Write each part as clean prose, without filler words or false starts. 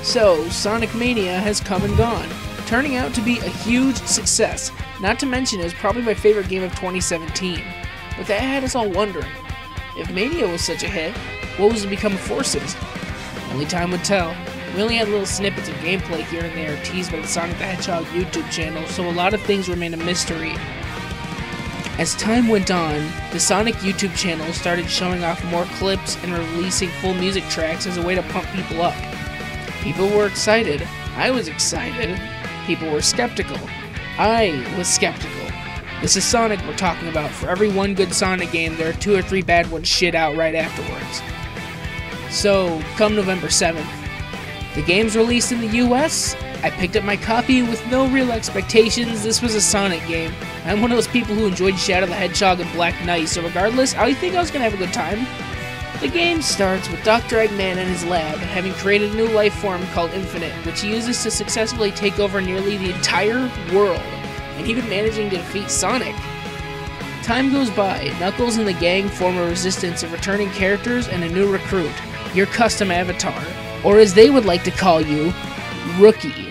So, Sonic Mania has come and gone, turning out to be a huge success. Not to mention, it was probably my favorite game of 2017. But that had us all wondering, if Mania was such a hit, what was to become of Forces? Only time would tell. We only had little snippets of gameplay here and there teased by the Sonic the Hedgehog YouTube channel, so a lot of things remain a mystery. As time went on, the Sonic YouTube channel started showing off more clips and releasing full music tracks as a way to pump people up. People were excited. I was excited. People were skeptical. I was skeptical. This is Sonic we're talking about. For every one good Sonic game, there are 2 or 3 bad ones shit out right afterwards. So, come November 7th, the game's released in the US. I picked up my copy with no real expectations. This was a Sonic game. I'm one of those people who enjoyed Shadow the Hedgehog and Black Knight, so regardless, I think I was going to have a good time. The game starts with Dr. Eggman in his lab, having created a new life form called Infinite, which he uses to successfully take over nearly the entire world, and even managing to defeat Sonic. Time goes by, Knuckles and the gang form a resistance of returning characters and a new recruit, your custom avatar, or as they would like to call you, Rookie.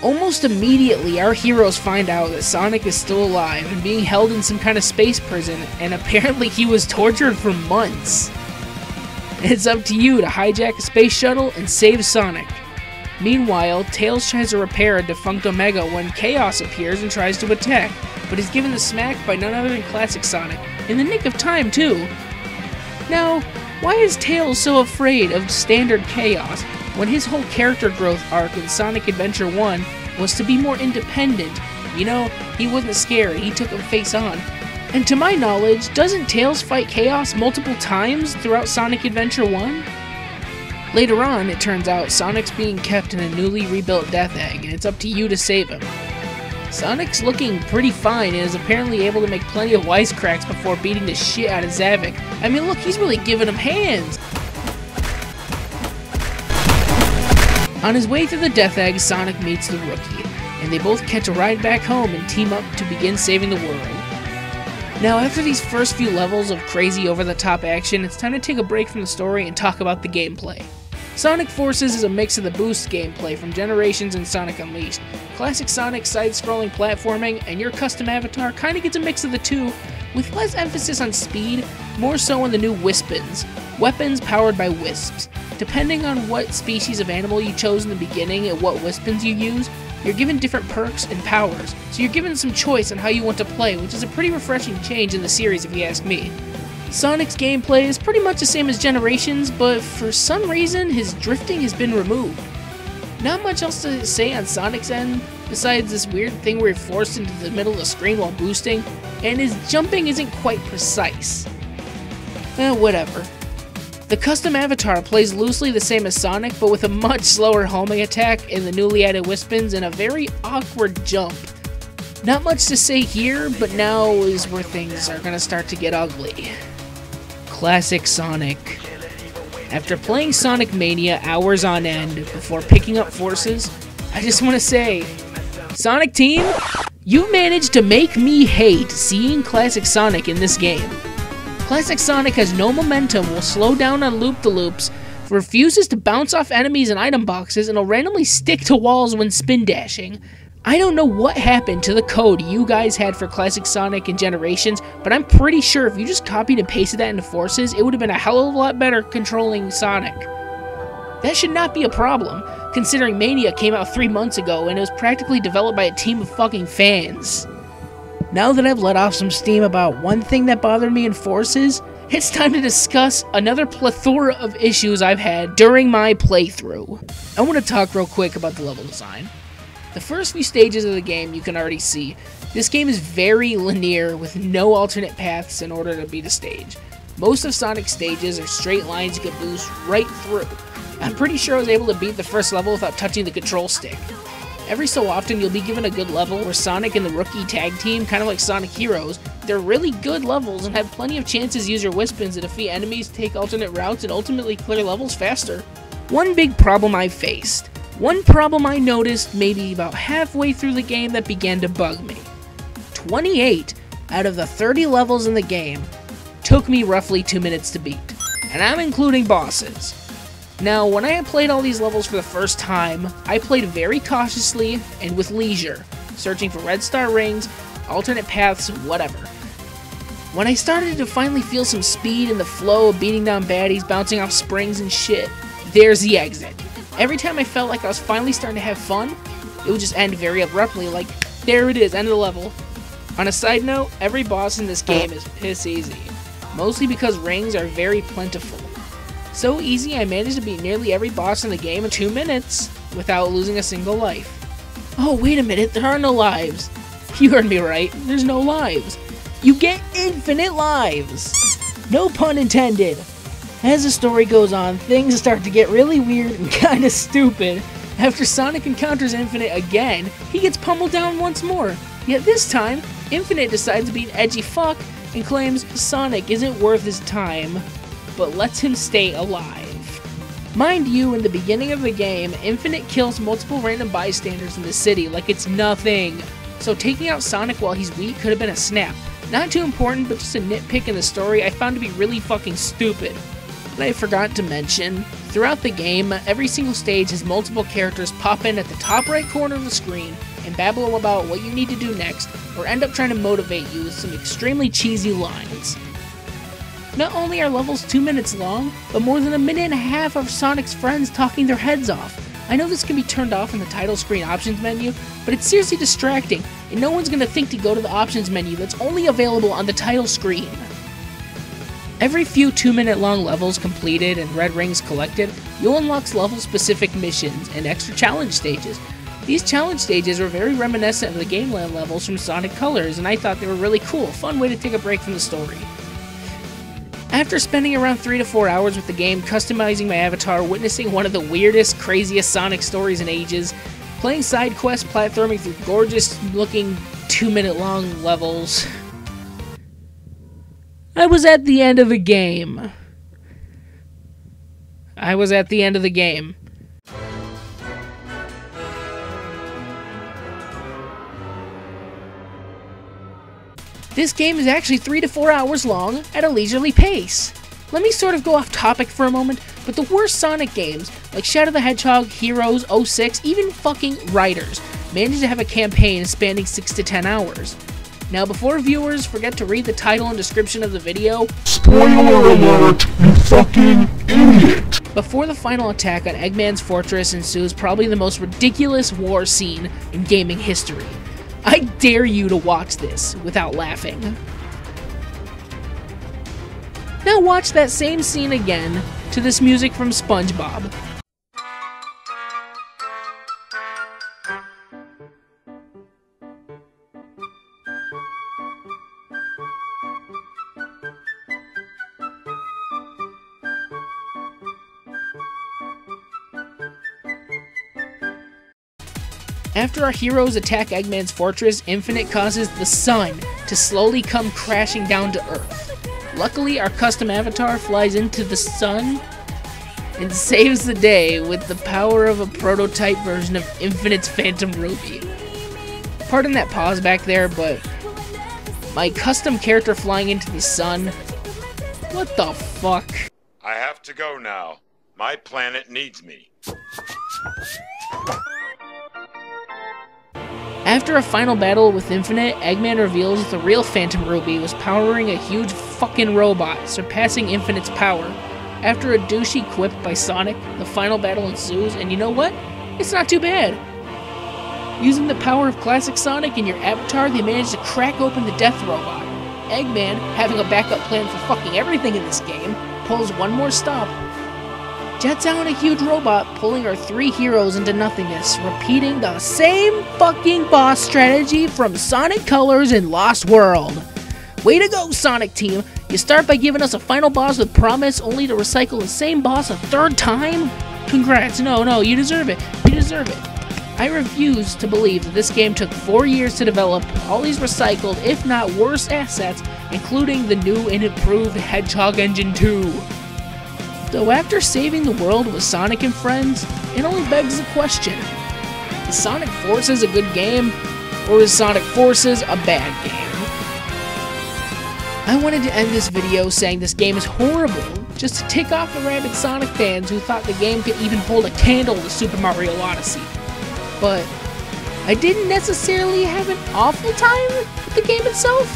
Almost immediately, our heroes find out that Sonic is still alive and being held in some kind of space prison, and apparently he was tortured for months. It's up to you to hijack a space shuttle and save Sonic. Meanwhile, Tails tries to repair a defunct Omega when Chaos appears and tries to attack, but is given the smack by none other than Classic Sonic, in the nick of time too. Now, why is Tails so afraid of standard Chaos, when his whole character growth arc in Sonic Adventure 1 was to be more independent? You know, he wasn't scared, he took him face on. And to my knowledge, doesn't Tails fight Chaos multiple times throughout Sonic Adventure 1? Later on, it turns out Sonic's being kept in a newly rebuilt Death Egg, and it's up to you to save him. Sonic's looking pretty fine and is apparently able to make plenty of wisecracks before beating the shit out of Zavik. I mean, look, he's really giving him hands! On his way through the Death Egg, Sonic meets the Rookie, and they both catch a ride back home and team up to begin saving the world. Now, after these first few levels of crazy over-the-top action, it's time to take a break from the story and talk about the gameplay. Sonic Forces is a mix of the Boost gameplay from Generations and Sonic Unleashed. Classic Sonic side-scrolling platforming, and your custom avatar kinda gets a mix of the two, with less emphasis on speed, more so on the new Wispins, weapons powered by wisps. Depending on what species of animal you chose in the beginning and what Wispins you use, you're given different perks and powers, so you're given some choice on how you want to play, which is a pretty refreshing change in the series if you ask me. Sonic's gameplay is pretty much the same as Generations, but for some reason his drifting has been removed. Not much else to say on Sonic's end, besides this weird thing where you're forced into the middle of the screen while boosting, and his jumping isn't quite precise. Whatever. The custom avatar plays loosely the same as Sonic, but with a much slower homing attack and the newly added Wispins and a very awkward jump. Not much to say here, but now is where things are gonna start to get ugly. Classic Sonic. After playing Sonic Mania hours on end before picking up Forces, I just want to say, Sonic Team, you managed to make me hate seeing Classic Sonic in this game. Classic Sonic has no momentum, will slow down on loop-de-loops, refuses to bounce off enemies and item boxes, and will randomly stick to walls when spin dashing. I don't know what happened to the code you guys had for Classic Sonic and Generations, but I'm pretty sure if you just copied and pasted that into Forces, it would have been a hell of a lot better controlling Sonic. That should not be a problem, considering Mania came out 3 months ago and it was practically developed by a team of fucking fans. Now that I've let off some steam about one thing that bothered me in Forces, it's time to discuss another plethora of issues I've had during my playthrough. I want to talk real quick about the level design. The first few stages of the game you can already see. This game is very linear with no alternate paths in order to beat a stage. Most of Sonic's stages are straight lines you can boost right through. I'm pretty sure I was able to beat the first level without touching the control stick. Every so often you'll be given a good level where Sonic and the Rookie tag team, kind of like Sonic Heroes, they're really good levels and have plenty of chances to use your Wispins to defeat enemies, take alternate routes, and ultimately clear levels faster. One big problem I faced. One problem I noticed maybe about halfway through the game that began to bug me. 28 out of the 30 levels in the game took me roughly 2 minutes to beat, and I'm including bosses. Now, when I had played all these levels for the first time, I played very cautiously and with leisure, searching for red star rings, alternate paths, whatever. When I started to finally feel some speed in the flow of beating down baddies, bouncing off springs and shit, there's the exit. Every time I felt like I was finally starting to have fun, it would just end very abruptly, like, there it is, end of the level. On a side note, every boss in this game is piss easy, mostly because rings are very plentiful. So easy I managed to beat nearly every boss in the game in 2 minutes, without losing a single life. Oh, wait a minute, there are no lives. You heard me right, there's no lives. You get infinite lives! No pun intended. As the story goes on, things start to get really weird and kinda stupid. After Sonic encounters Infinite again, he gets pummeled down once more. Yet this time, Infinite decides to be an edgy fuck and claims Sonic isn't worth his time, but lets him stay alive. Mind you, in the beginning of the game, Infinite kills multiple random bystanders in the city like it's nothing. So taking out Sonic while he's weak could have been a snap. Not too important, but just a nitpick in the story I found to be really fucking stupid. But I forgot to mention, throughout the game, every single stage has multiple characters pop in at the top right corner of the screen and babble about what you need to do next, or end up trying to motivate you with some extremely cheesy lines. Not only are levels 2 minutes long, but more than 1.5 minutes of Sonic's friends talking their heads off. I know this can be turned off in the title screen options menu, but it's seriously distracting, and no one's gonna think to go to the options menu that's only available on the title screen. Every few 2-minute long levels completed and red rings collected, you'll unlock level-specific missions and extra challenge stages. These challenge stages were very reminiscent of the Game Land levels from Sonic Colors, and I thought they were really cool, fun way to take a break from the story. After spending around 3 to 4 hours with the game, customizing my avatar, witnessing one of the weirdest, craziest Sonic stories in ages, playing side quests, platforming through gorgeous-looking 2-minute long levels, I was at the end of the game. This game is actually 3 to 4 hours long at a leisurely pace. Let me sort of go off topic for a moment, but the worst Sonic games, like Shadow the Hedgehog, Heroes, 06, even fucking Riders, manage to have a campaign spanning 6 to 10 hours. Now, before viewers forget to read the title and description of the video, spoiler alert, you fucking idiot! Before the final attack on Eggman's fortress ensues probably the most ridiculous war scene in gaming history. I dare you to watch this without laughing. Now watch that same scene again to this music from SpongeBob. After our heroes attack Eggman's fortress, Infinite causes the sun to slowly come crashing down to Earth. Luckily, our custom avatar flies into the sun and saves the day with the power of a prototype version of Infinite's Phantom Ruby. Pardon that pause back there, but my custom character flying into the sun, what the fuck? I have to go now. My planet needs me. After a final battle with Infinite, Eggman reveals that the real Phantom Ruby was powering a huge fucking robot, surpassing Infinite's power. After a douchey quip by Sonic, the final battle ensues, and you know what? It's not too bad. Using the power of classic Sonic and your avatar, they managed to crack open the Death Robot. Eggman, having a backup plan for fucking everything in this game, pulls one more stop, jets out a huge robot, pulling our 3 heroes into nothingness, repeating the same fucking boss strategy from Sonic Colors and Lost World. Way to go, Sonic team! You start by giving us a final boss with promise, only to recycle the same boss a 3rd time? Congrats, no, you deserve it, I refuse to believe that this game took 4 years to develop all these recycled, if not worse assets, including the new and improved Hedgehog Engine 2. Though after saving the world with Sonic and friends, it only begs the question, is Sonic Forces a good game, or is Sonic Forces a bad game? I wanted to end this video saying this game is horrible, just to tick off the rabid Sonic fans who thought the game could even hold a candle to Super Mario Odyssey. But I didn't necessarily have an awful time with the game itself.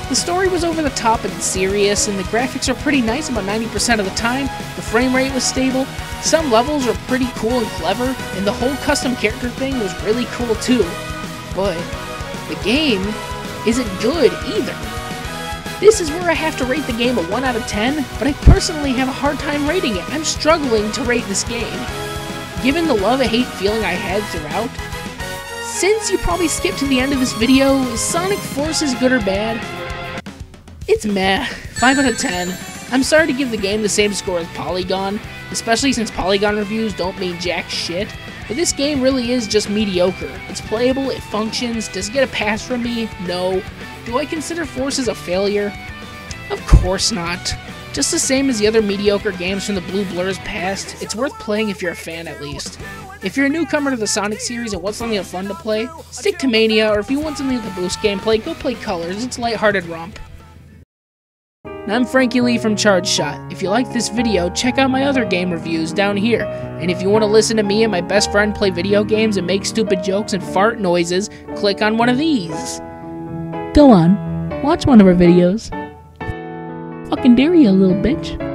The story was over the top and serious, and the graphics are pretty nice about 90% of the time. The frame rate was stable, some levels are pretty cool and clever, and the whole custom character thing was really cool too. But the game isn't good either. This is where I have to rate the game a 1 out of 10, but I personally have a hard time rating it. I'm struggling to rate this game. Given the love-hate feeling I had throughout, since you probably skipped to the end of this video, is Sonic Forces good or bad? It's meh, 5 out of 10. I'm sorry to give the game the same score as Polygon, especially since Polygon reviews don't mean jack shit, but this game really is just mediocre. It's playable, it functions, does it get a pass from me? No. Do I consider Forces a failure? Of course not. Just the same as the other mediocre games from the Blue Blur's past, it's worth playing if you're a fan at least. If you're a newcomer to the Sonic series and want something fun to play, stick to Mania, or if you want something with a boost gameplay, go play Colors, it's a lighthearted romp. I'm Frankie Lee from Charge Shot. If you like this video, check out my other game reviews down here. And if you want to listen to me and my best friend play video games and make stupid jokes and fart noises, click on one of these. Go on, watch one of our videos. Fucking dare you, little bitch.